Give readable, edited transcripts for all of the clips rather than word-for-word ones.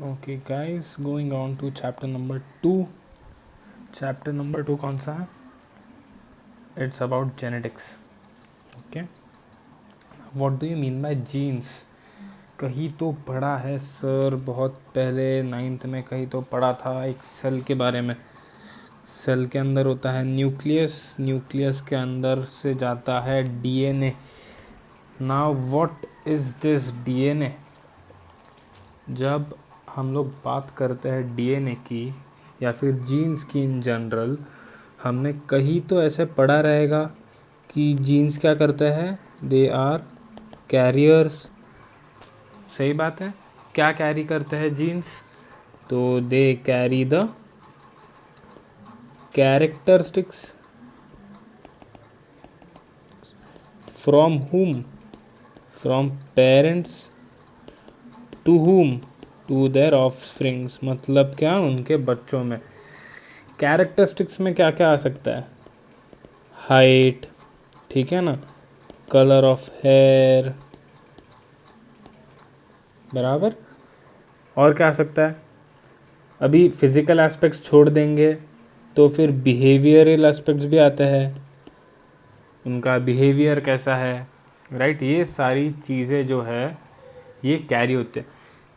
Okay guys, going on to chapter number 2. Chapter number 2 कौन सा है? It's about genetics. Okay, what do you mean by genes? कहीं तो पढ़ा है सर, बहुत पहले 9th में कहीं तो पढ़ा था एक सेल के बारे में. सेल के अंदर होता है न्यूक्लियस, न्यूक्लियस के अंदर से जाता है DNA. Now what is this DNA? जब हम लोग बात करते हैं डीएनए की या फिर जीन्स की इन जनरल, हमने कहीं तो ऐसे पढ़ा रहेगा कि जीन्स क्या करते हैं, दे आर कैरियर्स. सही बात है. क्या कैरी करते हैं जीन्स? तो they carry the characteristics. From whom? From parents to whom? To their offsprings. मतलब क्या, उनके बच्चों में. कैरेक्टरिस्टिक्स में क्या क्या आ सकता है? हाइट, ठीक है ना, कलर ऑफ हेयर, बराबर. और क्या आ सकता है? अभी फिजिकल एस्पेक्ट्स छोड़ देंगे तो फिर बिहेवियरल एस्पेक्ट्स भी आते हैं. उनका बिहेवियर कैसा है, राइट. ये सारी चीज़ें जो है ये कैरी होते हैं.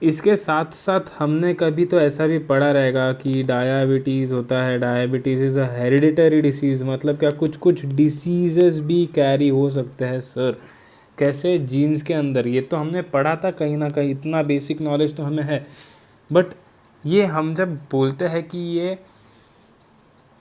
इसके साथ साथ हमने कभी तो ऐसा भी पढ़ा रहेगा कि डायबिटीज़ होता है. Diabetes is a hereditary disease. मतलब क्या कुछ कुछ डिसीजेस भी कैरी हो सकते हैं सर. कैसे? जीन्स के अंदर. ये तो हमने पढ़ा था कहीं ना कहीं, इतना बेसिक नॉलेज तो हमें है. बट ये हम जब बोलते हैं कि ये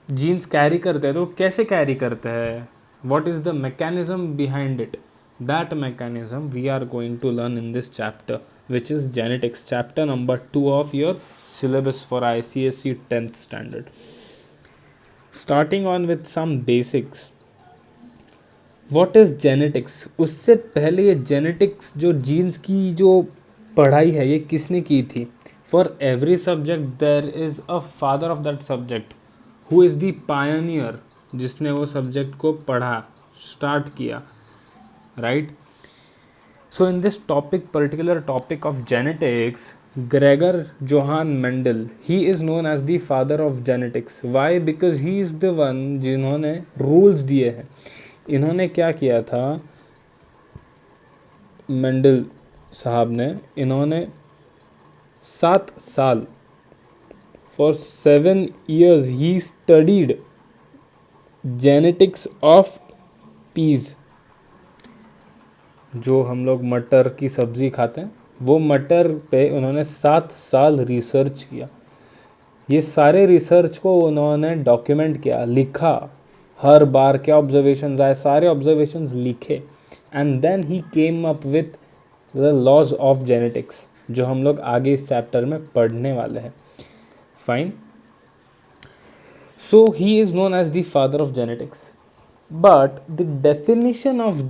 जीन्स कैरी करते हैं तो कैसे कैरी करते हैं, what is the mechanism behind it? That mechanism we are going to learn in this chapter, which is genetics, chapter number 2 of your syllabus for ICSE 10th standard. Starting on with some basics. What is genetics? उससे पहले ये genetics जो jeans की जो पढ़ाई है ये किसने की थी? For every subject there is a father of that subject who is the pioneer, जिसने वो सब्जेक्ट को पढ़ा, स्टार्ट किया, right. So in this topic, particular topic of genetics, Gregor Johann Mendel, he is known as the father of genetics. Why? Because he is the one जिन्होंने rules दिए हैं. इन्होंने क्या किया था, मेंडल साहब ने, इन्होंने 7 साल, फॉर 7 years ही स्टडीड जेनेटिक्स ऑफ पीज. जो हम लोग मटर की सब्ज़ी खाते हैं, वो मटर पे उन्होंने 7 साल रिसर्च किया. ये सारे रिसर्च को उन्होंने डॉक्यूमेंट किया, लिखा. हर बार क्या ऑब्जर्वेशंस आए, सारे ऑब्जर्वेशंस लिखे. And then he came up with the laws of genetics, जो हम लोग आगे इस चैप्टर में पढ़ने वाले हैं. Fine. So he is known as the father of genetics. But the definition of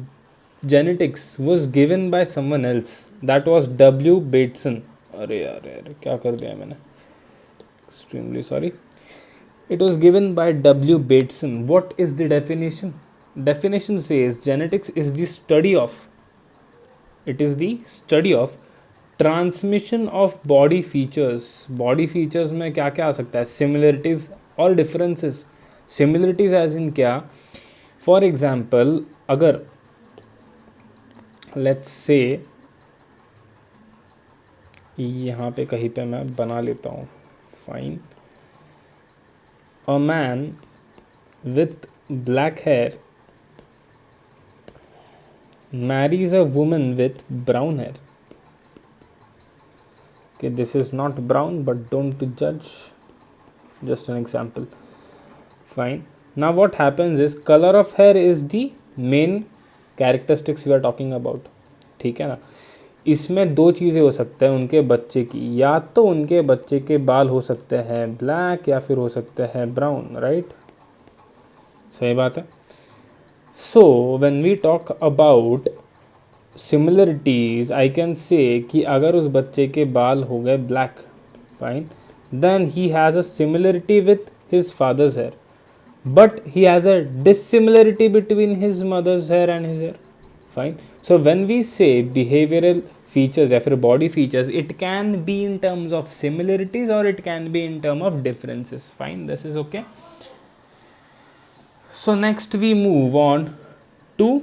genetics was given by someone else. That was W. Bateson. अरे यार यार क्या कर दिया मैंने, extremely sorry. It was given by W. Bateson. What is the definition? Definition says genetics is the study of, it is the study of transmission of body features. Body features में क्या क्या आ सकता है? सिमिलरिटीज़ और differences. Similarities as in क्या? For example, अगर let's say यहाँ पे कहीं पे मैं बना लेता हूँ. Fine. A man with black hair marries a woman with brown hair. Okay, this is not brown, but don't judge, just an example. Fine. Now what happens is color of hair is the main characteristics we are talking about. ठीक है ना. इसमें दो चीज़ें हो सकते हैं उनके बच्चे की. या तो उनके बच्चे के बाल हो सकते हैं ब्लैक या फिर हो सकते हैं ब्राउन, राइट. सही बात है. So when we talk about similarities, I can say कि अगर उस बच्चे के बाल हो गए black, fine, then he has a similarity with his father's hair, but he has a dissimilarity between his mother's hair and his hair. Fine. So when we say behavioural features या फिर body features, it can be in terms of similarities और it can be in term of differences. Fine, this is okay. So next we move on to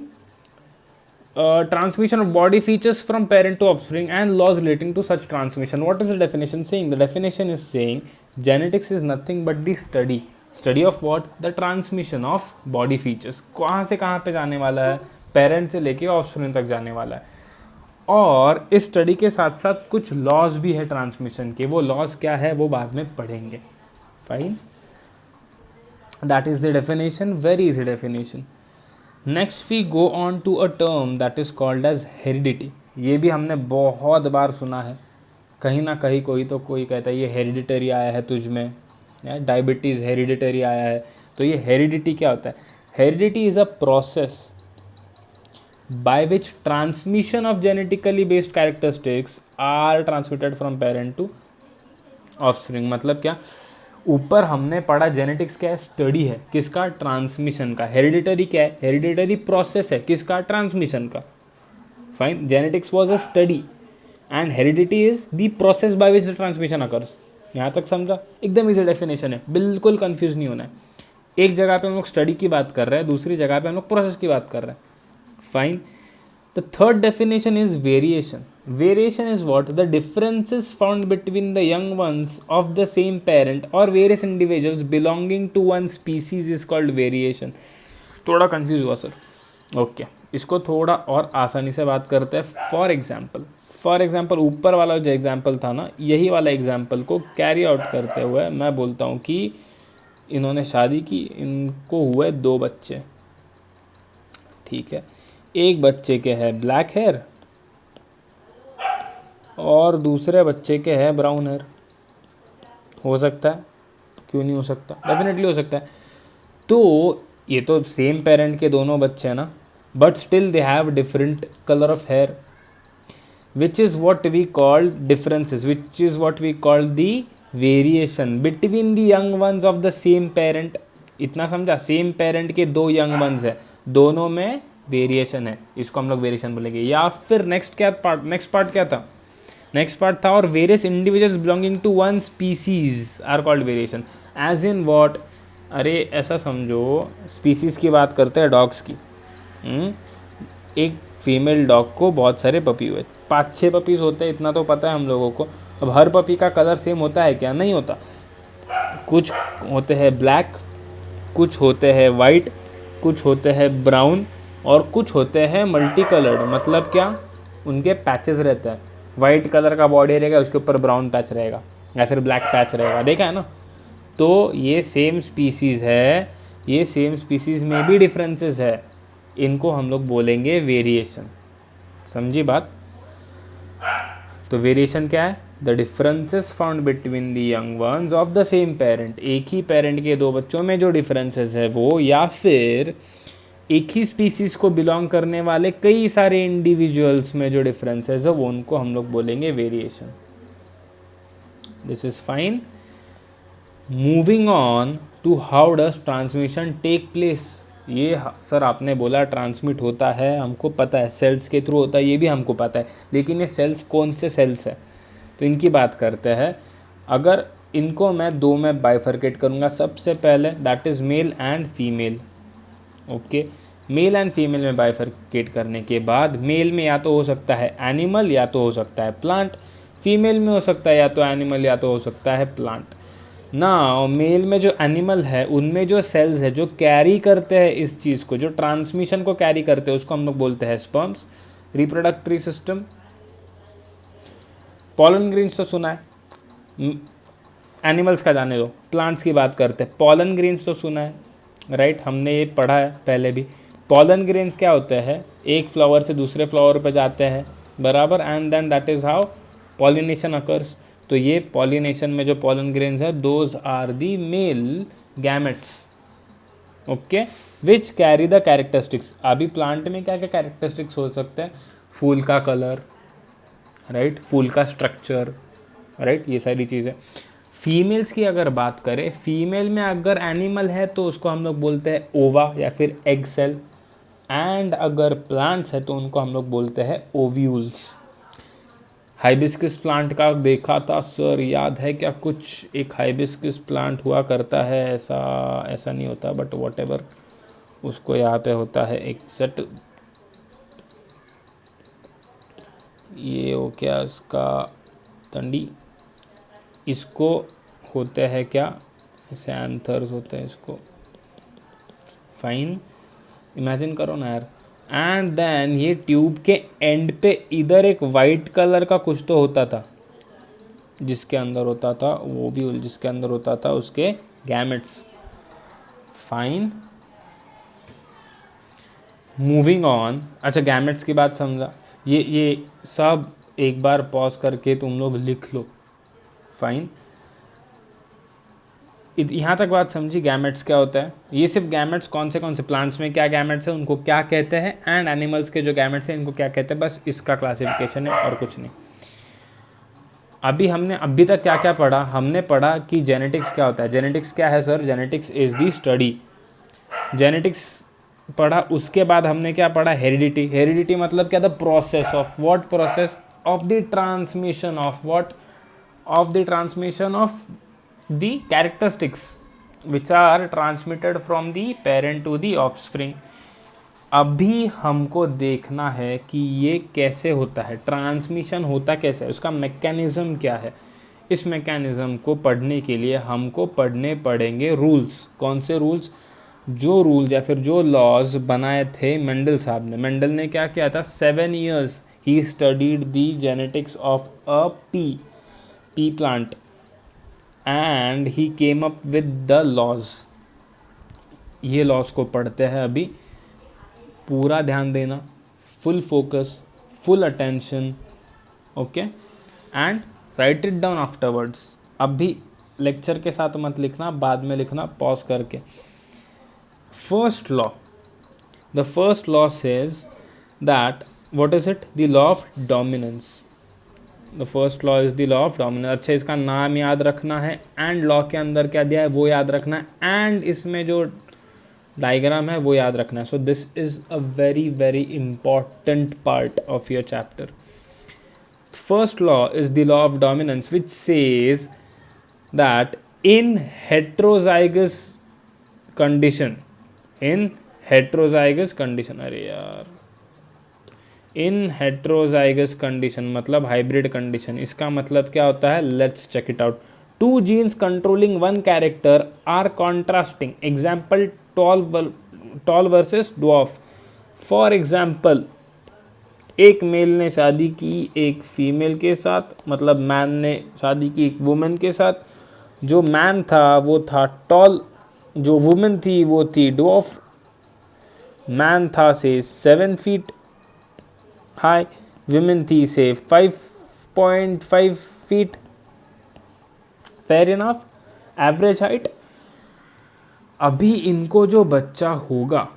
transmission of body features from parent to offspring and laws relating to such transmission. What is the definition saying? The definition is saying genetics is nothing but the study of what? The transmission of body features. कहाँ से कहाँ पे जाने वाला है? Parent से लेके offspring तक जाने वाला है. और इस स्टडी के साथ साथ कुछ लॉज भी है ट्रांसमिशन के. वो लॉज क्या है वो बाद में पढ़ेंगे. Fine, that is the definition, very easy definition. Next we go on to a term that is called as heredity. ये भी हमने बहुत बार सुना है. कहीं ना कहीं कोई कहता है ये हेरिडिटरी आया है तुझ में, या डायबिटीज़ हेरिडिटरी आया है. तो ये हेरिडिटी क्या होता है? Heredity is a process by which transmission of genetically based characteristics are transmitted from parent to offspring. मतलब क्या? ऊपर हमने पढ़ा जेनेटिक्स क्या है? स्टडी है. किसका? ट्रांसमिशन का. हेरिडिटरी क्या है? हेरिडिटरी प्रोसेस है. किसका? ट्रांसमिशन का. Fine, genetics was a study and heredity is the process by which the transmission occurs. यहाँ तक समझा? एकदम इजी डेफिनेशन है, बिल्कुल कंफ्यूज नहीं होना है. एक जगह पे हम लोग स्टडी की बात कर रहे हैं, दूसरी जगह पे हम लोग प्रोसेस की बात कर रहे हैं. Fine. The third definition is variation. Variation is what? The differences found between the young ones of the same parent or various individuals belonging to one species is called variation. थोड़ा confuse हुआ sir. Okay, इसको थोड़ा और आसानी से बात करते हैं. फॉर एग्जाम्पल ऊपर वाला जो एग्जाम्पल था ना, यही वाला एग्जाम्पल को कैरी आउट करते हुए मैं बोलता हूँ कि इन्होंने शादी की, इनको हुए 2 बच्चे. ठीक है, एक बच्चे के है ब्लैक हेयर और दूसरे बच्चे के है ब्राउन हेयर. हो सकता है, क्यों नहीं हो सकता? डेफिनेटली हो सकता है. तो ये तो सेम पेरेंट के दोनों बच्चे हैं ना, but still they have different colour of hair, which is what we call differences, which is what we call the variation between the young ones of the same parent. इतना समझा? Same parent के 2 young ones है, दोनों में variation है, इसको हम लोग वेरिएशन बोलेंगे. या फिर नेक्स्ट पार्ट क्या था? नेक्स्ट पार्ट था और various individuals belonging to one species are called variation. As in what? अरे ऐसा समझो, स्पीसीज की बात करते हैं डॉग्स की. एक फीमेल डॉग को बहुत सारे पपी हुए, 5-6 पपीज़ होते हैं, इतना तो पता है हम लोगों को. अब हर पपी का कलर सेम होता है क्या? नहीं होता. कुछ होते हैं ब्लैक, कुछ होते हैं वाइट, कुछ होते हैं ब्राउन और कुछ होते हैं मल्टी कलर्ड. मतलब क्या? उनके पैचेस रहते हैं. वाइट कलर का बॉडी रहेगा, उसके ऊपर ब्राउन पैच रहेगा या फिर ब्लैक पैच रहेगा. देखा है ना? तो ये सेम स्पीसीज़ है, ये सेम स्पीसीज़ में भी डिफरेंसेस है. इनको हम लोग बोलेंगे वेरिएशन. समझी बात? तो वेरिएशन क्या है? The differences found between the young ones of the same parent. एक ही पेरेंट के 2 बच्चों में जो डिफरेंसेस है वो, या फिर एक ही स्पीसीज़ को बिलोंग करने वाले कई सारे इंडिविजुअल्स में जो डिफरेंसेस है वो, उनको हम लोग बोलेंगे variation. This is fine. Moving on to how does transmission take place. ये सर आपने बोला ट्रांसमिट होता है, हमको पता है सेल्स के थ्रू होता है, ये भी हमको पता है, लेकिन ये सेल्स कौन से सेल्स है? तो इनकी बात करते हैं. अगर इनको मैं 2 में बाइफर्केट करूँगा, सबसे पहले that is male and female. Okay, male and female में बाइफर्केट करने के बाद मेल में या तो हो सकता है एनिमल या तो हो सकता है प्लांट, फीमेल में हो सकता है या तो एनिमल या तो हो सकता है प्लांट. ना मेल में जो एनिमल है उनमें जो सेल्स है जो कैरी करते हैं इस चीज़ को, जो ट्रांसमिशन को कैरी करते हैं, उसको हम लोग बोलते हैं sperms. Reproductive system. Pollen grains तो सुना है, एनिमल्स का जाने दो, प्लांट्स की बात करते हैं. पॉलन ग्रेन्स तो सुना है, राइट? हमने ये पढ़ा है पहले भी. पॉलन ग्रेन्स क्या होते हैं? एक फ्लावर से दूसरे फ्लावर पे जाते हैं, बराबर, and then that is how pollination occurs. तो ये पॉलिनेशन में जो पॉलन ग्रेन्स है, those are the male gametes. Okay, which carry the characteristics. अभी प्लांट में क्या क्या कैरेक्टरिस्टिक्स हो सकते हैं? फूल का कलर, राइट, फूल का स्ट्रक्चर, राइट, ये सारी चीज़ें. फीमेल्स की अगर बात करें, फीमेल में अगर एनिमल है तो उसको हम लोग बोलते हैं ओवा या फिर एग सेल. एंड अगर प्लांट्स है तो उनको हम लोग बोलते हैं ओव्यूल्स। हाइबिस्कस प्लांट का देखा था सर, याद है क्या कुछ? एक हाइबिस्कस प्लांट हुआ करता है, ऐसा नहीं होता, बट व्हाटएवर, उसको यहाँ पे होता है एक सेट। ये हो क्या इसका तंडी, इसको होते हैं क्या, ऐसे एंथर्स होते हैं इसको। फाइन, इमेजिन करो ना यार। एंड देन ये ट्यूब के एंड पे इधर एक वाइट कलर का कुछ तो होता था, जिसके अंदर होता था ओव्यूल, जिसके अंदर होता था उसके गैमेट्स। Fine, moving on. अच्छा, गैमेट्स की बात समझा, ये सब एक बार पॉज करके तुम लोग लिख लो। फाइन, यहाँ तक बात समझी, गैमेट्स क्या होता है? ये सिर्फ गैमेट्स कौन से प्लांट्स में क्या गैमेट्स है उनको क्या कहते हैं, एंड एनिमल्स के जो गैमेट्स हैं इनको क्या कहते हैं, बस इसका क्लासिफिकेशन है और कुछ नहीं। अभी हमने अभी तक क्या क्या पढ़ा? हमने पढ़ा कि जेनेटिक्स क्या होता है। जेनेटिक्स क्या है sir? Genetics is the study. Genetics पढ़ा, उसके बाद हमने क्या पढ़ा? हेरिडिटी। हेरिडिटी मतलब क्या था? Process of what? Process of the transmission of what? Of the transmission of the characteristics which are transmitted from the parent to the offspring। अभी हमको देखना है कि ये कैसे होता है, ट्रांसमिशन होता कैसे है, उसका मैकेनिज्म क्या है। इस मैकेनिज्म को पढ़ने के लिए हमको पढ़ने पड़ेंगे रूल्स। कौन से रूल्स? जो रूल्स या फिर जो लॉज बनाए थे मेंडल साहब ने। मेंडल ने क्या किया था? 7 years ही studied the genetics of a pea plant and he came up with the laws. ये लॉज को पढ़ते हैं अभी, पूरा ध्यान देना, full focus, full attention, okay, and write it down afterwards. अभी लेक्चर के साथ मत लिखना, बाद में लिखना पॉज करके। First law, the first law says that, what is it? The law of dominance. The first law is the law of dominance. अच्छा, इसका नाम याद रखना है, एंड लॉ के अंदर क्या दिया है वो याद रखना है, एंड इसमें जो डायग्राम है वो याद रखना है। So this is a very very important part of your chapter. First law is the law of dominance which says that in heterozygous condition, in heterozygous condition, अरे यार, इन हेट्रोजाइगस कंडीशन मतलब hybrid condition. इसका मतलब क्या होता है? Let's check it out. 2 genes controlling one character are contrasting. Example, tall versus dwarf. For example, एक mail ने शादी की एक फीमेल के साथ, मतलब मैन ने शादी की एक वुमेन के साथ। जो मैन था वो था टॉल, जो वुमेन थी वो थी ड्वार्फ। मैन था से 7 feet हाई, विमेन थी से 5.5 feet। Fair enough, average height. अभी इनको जो बच्चा होगा,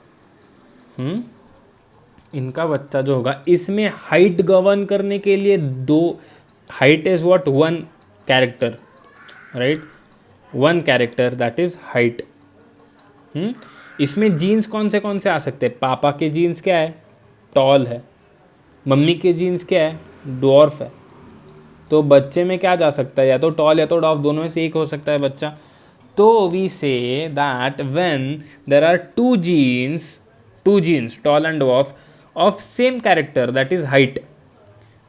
इनका बच्चा जो होगा, इसमें हाइट गवर्न करने के लिए 2, height is what? 1 character, right? 1 character, that is height. इसमें जीन्स कौन से आ सकते हैं? पापा के जीन्स क्या है? टॉल है। मम्मी के जीन्स क्या है? डॉर्फ है। तो बच्चे में क्या जा सकता है? या तो टॉल या तो डॉर्फ, दोनों में से एक हो सकता है बच्चा। तो we say that when there are 2 genes tall and dwarf of same character, that is height,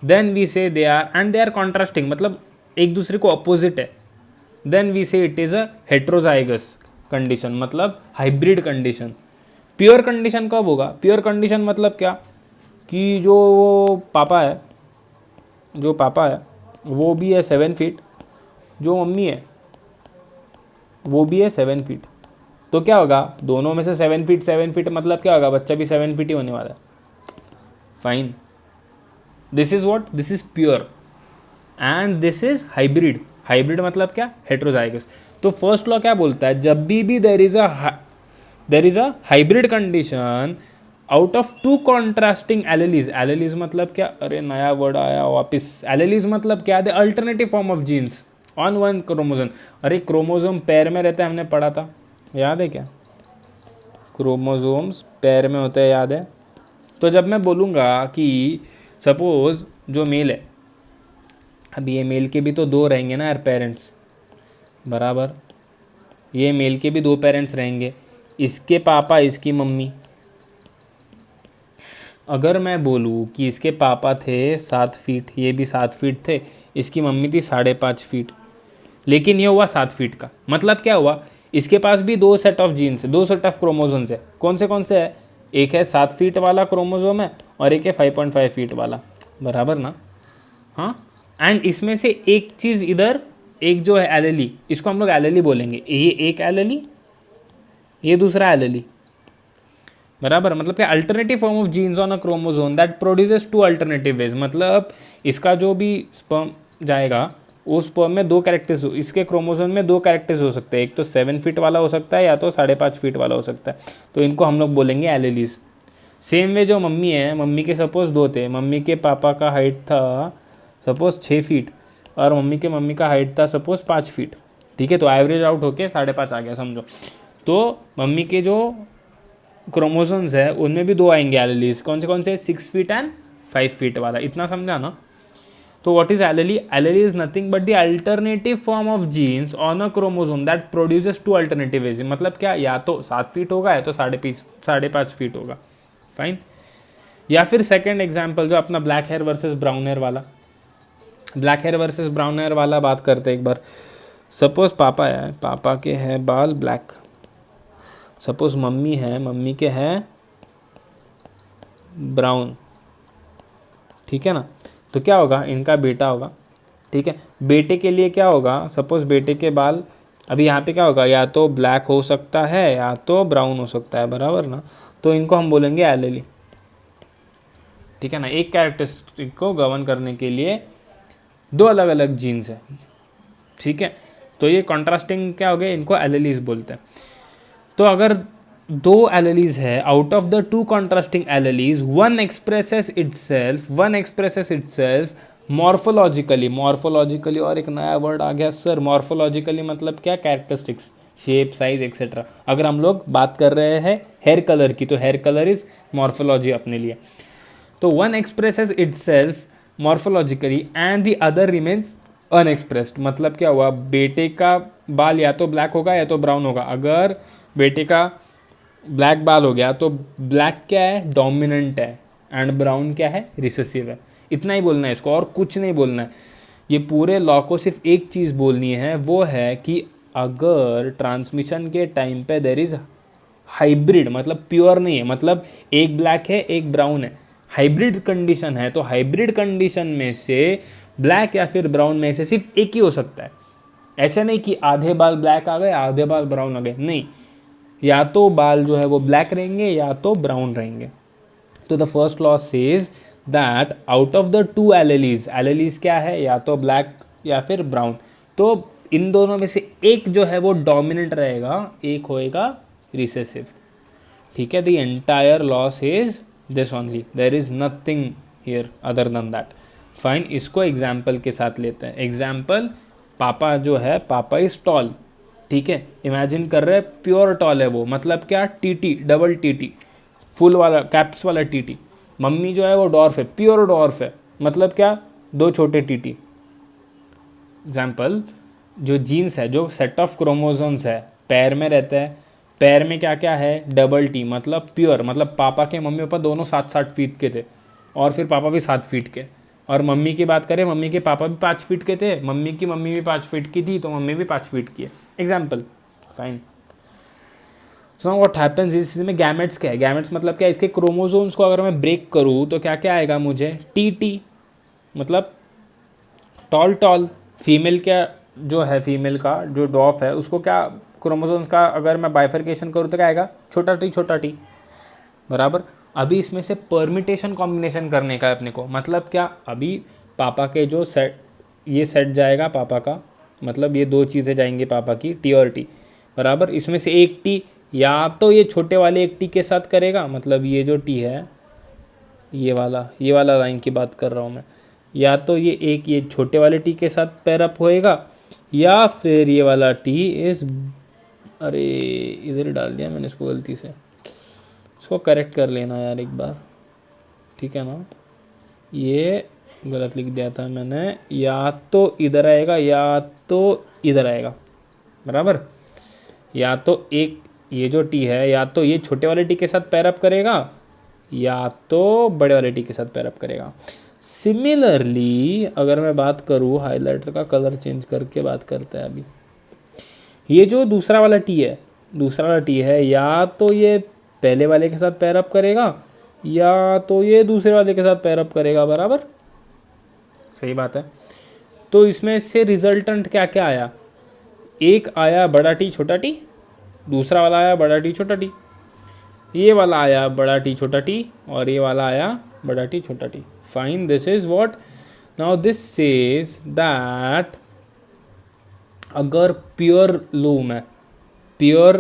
then we say they are contrasting, मतलब एक दूसरे को अपोजिट है, देन वी से it is a heterozygous condition, मतलब हाइब्रिड कंडीशन। प्योर कंडीशन कब होगा? Pure condition मतलब क्या कि जो पापा है वो भी है 7 feet, जो मम्मी है वो भी है 7 feet। तो क्या होगा? दोनों में से 7 feet मतलब क्या होगा? बच्चा भी 7 feet ही होने वाला है। Fine, this is what? This is pure and this is hybrid. Hybrid मतलब क्या? हेट्रोजाइगस। तो फर्स्ट लॉ क्या बोलता है? जब भी there is a hybrid condition out of 2 contrasting alleles. Alleles मतलब क्या? अरे नया वर्ड आया वापिस। एलेलीज मतलब क्या? The alternative form of genes on 1 chromosome. अरे क्रोमोसोम पैर में रहता है, हमने पढ़ा था, याद है क्या? क्रोमोसोम्स पैर में होते हैं, याद है। तो जब मैं बोलूँगा कि सपोज़ जो मेल है, अब ये मेल के भी तो दो रहेंगे ना यार पेरेंट्स, बराबर। ये मेल के भी दो पेरेंट्स रहेंगे, इसके पापा इसकी मम्मी। अगर मैं बोलूँ कि इसके पापा थे 7 फीट, ये भी 7 फीट थे, इसकी मम्मी थी 5.5 फीट, लेकिन ये हुआ 7 फीट का, मतलब क्या हुआ, इसके पास भी दो सेट ऑफ जीन्स है, दो सेट ऑफ क्रोमोसोम्स है। कौन से है, एक है 7 फीट वाला क्रोमोसोम है और एक है 5.5 फीट वाला, बराबर ना। हाँ, एंड इसमें से एक चीज़ इधर, एक जो है एलेली, इसको हम लोग एलेली बोलेंगे, ये एक एलेली, ये दूसरा एलेली, बराबर। मतलब क्या, alternative form of genes on a chromosome that produces two alternative ways. मतलब इसका जो भी स्पर्म जाएगा, उस स्पर्म में दो कैरेक्टर्स, इसके क्रोमोसोम में दो कैरेक्टर्स हो सकते हैं, एक तो 7 फीट वाला हो सकता है या तो 5.5 फीट वाला हो सकता है, तो इनको हम लोग बोलेंगे एलेलीज। सेम वे जो मम्मी है, मम्मी के सपोज दो थे, मम्मी के पापा का हाइट था सपोज 6 फीट और मम्मी का हाइट था सपोज 5 फीट, ठीक है। तो एवरेज आउट होके 5.5 आ गया समझो। तो मम्मी के जो क्रोमोसोम्स है उनमें भी दो आएंगे एलेलीज, कौन से 6 फीट एंड 5 फीट वाला, इतना समझा ना। तो what is allele, allele is nothing but the alternative form of genes on a chromosome that produces two alternative age. मतलब क्या, या तो 7 फीट होगा या तो 5.5 फीट होगा, फाइन। या फिर सेकेंड एग्जाम्पल जो अपना black hair versus brown hair वाला, black hair versus brown hair वाला बात करते हैं एक बार। सपोज पापा है, पापा के हैं बाल ब्लैक, सपोज मम्मी है, मम्मी के हैं ब्राउन, ठीक है ना। तो क्या होगा, इनका बेटा होगा, ठीक है। बेटे के लिए क्या होगा, सपोज बेटे के बाल, अभी यहाँ पे क्या होगा, या तो ब्लैक हो सकता है या तो ब्राउन हो सकता है, बराबर ना। तो इनको हम बोलेंगे एलेली, ठीक है ना। एक कैरेक्टरिस्टिक को गवर्न करने के लिए दो अलग अलग जीन्स है, ठीक है। तो ये कॉन्ट्रास्टिंग क्या हो गए, इनको एलेलीज बोलते हैं। तो अगर दो एलेलीज है, out of the two contrasting एलेलीज one expresses itself morphologically, और एक नया वर्ड आ गया सर, मॉर्फोलॉजिकली मतलब क्या, कैरेक्टरिस्टिक्स, शेप, साइज एक्सेट्रा। अगर हम लोग बात कर रहे हैं हेयर कलर की, तो हेयर कलर इज मॉर्फोलॉजी अपने लिए। तो one expresses itself morphologically and the other remains unexpressed. मतलब क्या हुआ, बेटे का बाल या तो ब्लैक होगा या तो ब्राउन होगा। अगर बेटे का ब्लैक बाल हो गया तो ब्लैक क्या है, डोमिनेंट है, एंड ब्राउन क्या है, रिसेसिव है। इतना ही बोलना है इसको, और कुछ नहीं बोलना है। ये पूरे लॉ को सिर्फ एक चीज़ बोलनी है, वो है कि अगर ट्रांसमिशन के टाइम पे देर इज हाइब्रिड, मतलब प्योर नहीं है, मतलब एक ब्लैक है एक ब्राउन है, हाइब्रिड कंडीशन है, तो हाइब्रिड कंडीशन में से ब्लैक या फिर ब्राउन में से सिर्फ एक ही हो सकता है। ऐसे नहीं कि आधे बाल ब्लैक आ गए आधे बाल ब्राउन आ गए, नहीं, या तो बाल जो है वो ब्लैक रहेंगे या तो ब्राउन रहेंगे। तो the first law says that out of the two एलेलीज क्या है, या तो ब्लैक या फिर ब्राउन, तो इन दोनों में से एक जो है वो डोमिनेंट रहेगा, एक होएगा रिसेसिव, ठीक है। The entire law says this only, there is nothing here other than that, fine. इसको एग्जाम्पल के साथ लेते हैं। एग्जाम्पल, पापा जो है, पापा इज टॉल, ठीक है। इमेजिन कर रहे हैं प्योर टॉल है वो, मतलब क्या, टीटी, डबल टीटी, फुल वाला कैप्स वाला टीटी। मम्मी जो है वो डॉर्फ है, प्योर डॉर्फ है, मतलब क्या, दो छोटे टीटी। एग्जाम्पल, जो जीन्स है, जो सेट ऑफ क्रोमोसोम्स है, पैर में रहता है, पैर में क्या क्या है, डबल टी, मतलब प्योर, मतलब पापा के मम्मी पापा दोनों 7-7 फीट के थे, और फिर पापा भी 7 फीट के। और मम्मी की बात करें, मम्मी के पापा भी 5 फीट के थे, मम्मी भी 5 फीट की थी, तो मम्मी भी 5 फीट की है। Example, fine. So what happens, इस में गैमेट्स क्या है, गैमेट्स मतलब क्या, इसके क्रोमोसोम्स को अगर मैं ब्रेक करूँ तो क्या क्या आएगा मुझे, टी, मतलब टॉल। फीमेल क्या जो है, फीमेल का जो डॉफ है उसको क्या, क्रोमोसोम्स का अगर मैं बाइफर्केशन करूँ तो क्या आएगा, छोटा टी, बराबर। अभी इसमें से परमिटेशन कॉम्बिनेशन करने का है अपने को, मतलब क्या, अभी पापा के जो सेट, ये सेट जाएगा पापा का, मतलब ये दो चीज़ें जाएंगी पापा की, टी और टी, बराबर। इसमें से एक टी या तो ये छोटे वाले एक टी के साथ करेगा, मतलब ये जो टी है, ये वाला लाइन की बात कर रहा हूँ मैं, या तो ये छोटे वाले टी के साथ पैरअप होएगा, या फिर ये वाला टी इस, अरे इधर डाल दिया मैंने इसको गलती से, इसको करेक्ट कर लेना यार एक बार, ठीक है ना। ये गलत लिख दिया था मैंने, या तो इधर आएगा या तो इधर आएगा, बराबर। या तो एक ये जो टी है या तो ये छोटे वाले टी के साथ पैर अप करेगा या तो बड़े वाले टी के साथ पैर अप करेगा। सिमिलरली अगर मैं बात करूँ, हाइलाइटर का कलर चेंज करके बात करते हैं अभी। ये जो दूसरा वाला टी है, दूसरा वाला टी है, या तो ये पहले वाले के साथ पैर अप करेगा या तो ये दूसरे वाले के साथ पैर अप करेगा, बराबर, सही बात है। तो इसमें से रिजल्टेंट क्या क्या आया, एक आया बड़ा टी छोटा टी, दूसरा वाला आया बड़ा टी छोटा टी, ये वाला आया बड़ा टी छोटा टी, और ये वाला आया बड़ा टी छोटा T. Fine, this is what now this says that अगर प्योर लू में प्योर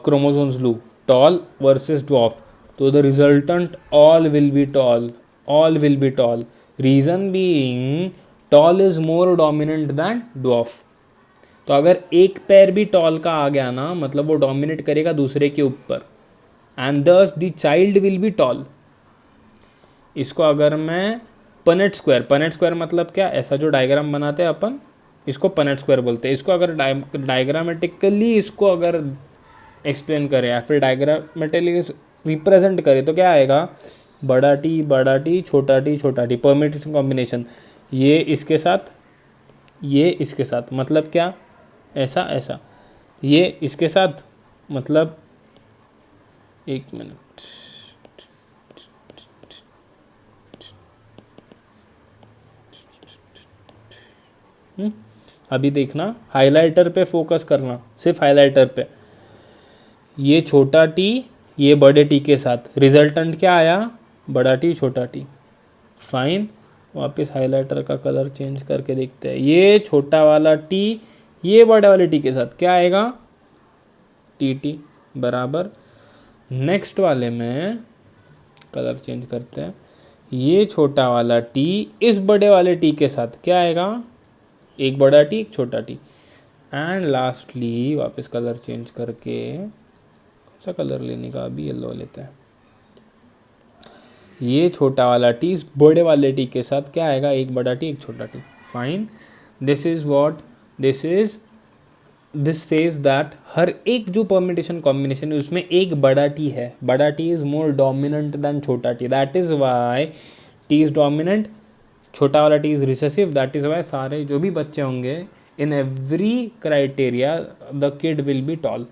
क्रोमोसोम्स लू टॉल वर्सेस ड्वार्फ, तो the resultant all will be tall, all will be tall. Reason being tall is more dominant than dwarf. तो अगर एक पैर भी टॉल का आ गया ना, मतलब वो डोमिनेट करेगा दूसरे के ऊपर, एंड दस the child will be toll. इसको अगर मैं पनेट स्क्वायर मतलब क्या, ऐसा जो डायग्राम बनाते हैं अपन, इसको पनेट स्क्वायर बोलते हैं। इसको अगर डायग्रामेटिकली इसको अगर एक्सप्लेन करें या फिर डायग्रामेटिकली रिप्रेजेंट करें तो क्या आएगा, बड़ा टी छोटा टी, परम्यूटेशन कॉम्बिनेशन, ये इसके साथ ये इसके साथ, मतलब क्या, ऐसा ऐसा, ये इसके साथ, मतलब एक मिनट, अभी देखना, हाइलाइटर पे फोकस करना, सिर्फ हाइलाइटर पे। ये छोटा टी ये बड़े टी के साथ, रिजल्टेंट क्या आया, बड़ा टी छोटा टी। फाइन, वापस हाइलाइटर का कलर चेंज करके देखते हैं। ये छोटा वाला टी ये बड़े वाले टी के साथ क्या आएगा, टी, बराबर। नेक्स्ट वाले में कलर चेंज करते हैं। ये छोटा वाला टी इस बड़े वाले टी के साथ क्या आएगा, एक बड़ा टी एक छोटा टी। एंड लास्टली वापस कलर चेंज करके, कौन सा कलर लेने का, अभी येलो लेते हैं। ये छोटा वाला टी इस बड़े वाले टी के साथ क्या आएगा, एक बड़ा टी एक छोटा T. Fine, this is what this says that हर एक जो परम्यूटेशन कॉम्बिनेशन है उसमें एक बड़ा टी है, बड़ा T is more dominant than छोटा T, that is why T is dominant, छोटा वाला T is recessive, that is why सारे जो भी बच्चे होंगे in every criteria the kid will be tall.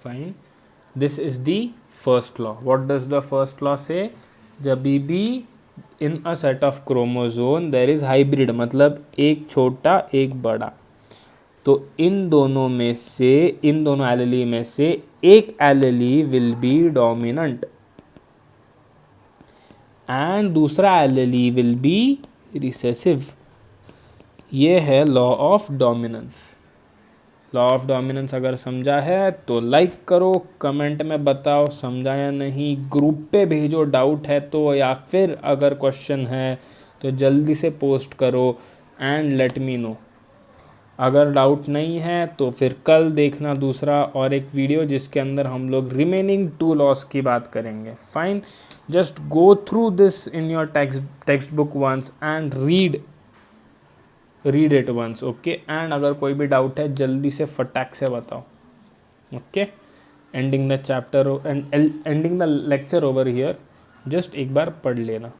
Fine, this is the first law. What does the first law say, जब भी in a set of chromosome there is hybrid, मतलब एक छोटा एक बड़ा, तो इन दोनों में से, इन दोनों एलेली में से एक एलेली विल बी डोमिनेंट एंड दूसरा एलेली विल बी रिसेसिव। ये है law of dominance. Law of dominance अगर समझा है तो लाइक करो, कमेंट में बताओ समझा या नहीं, ग्रुप पे भेजो डाउट है तो, या फिर अगर क्वेश्चन है तो जल्दी से पोस्ट करो एंड लेट मी नो। अगर डाउट नहीं है तो फिर कल देखना दूसरा और एक वीडियो जिसके अंदर हम लोग रिमेनिंग 2 लॉस की बात करेंगे। Fine, just go through this in your textbook once and read it once, okay. And अगर कोई भी डाउट है जल्दी से फटाक से बताओ, okay. Ending the chapter and ending the lecture over here, just एक बार पढ़ लेना।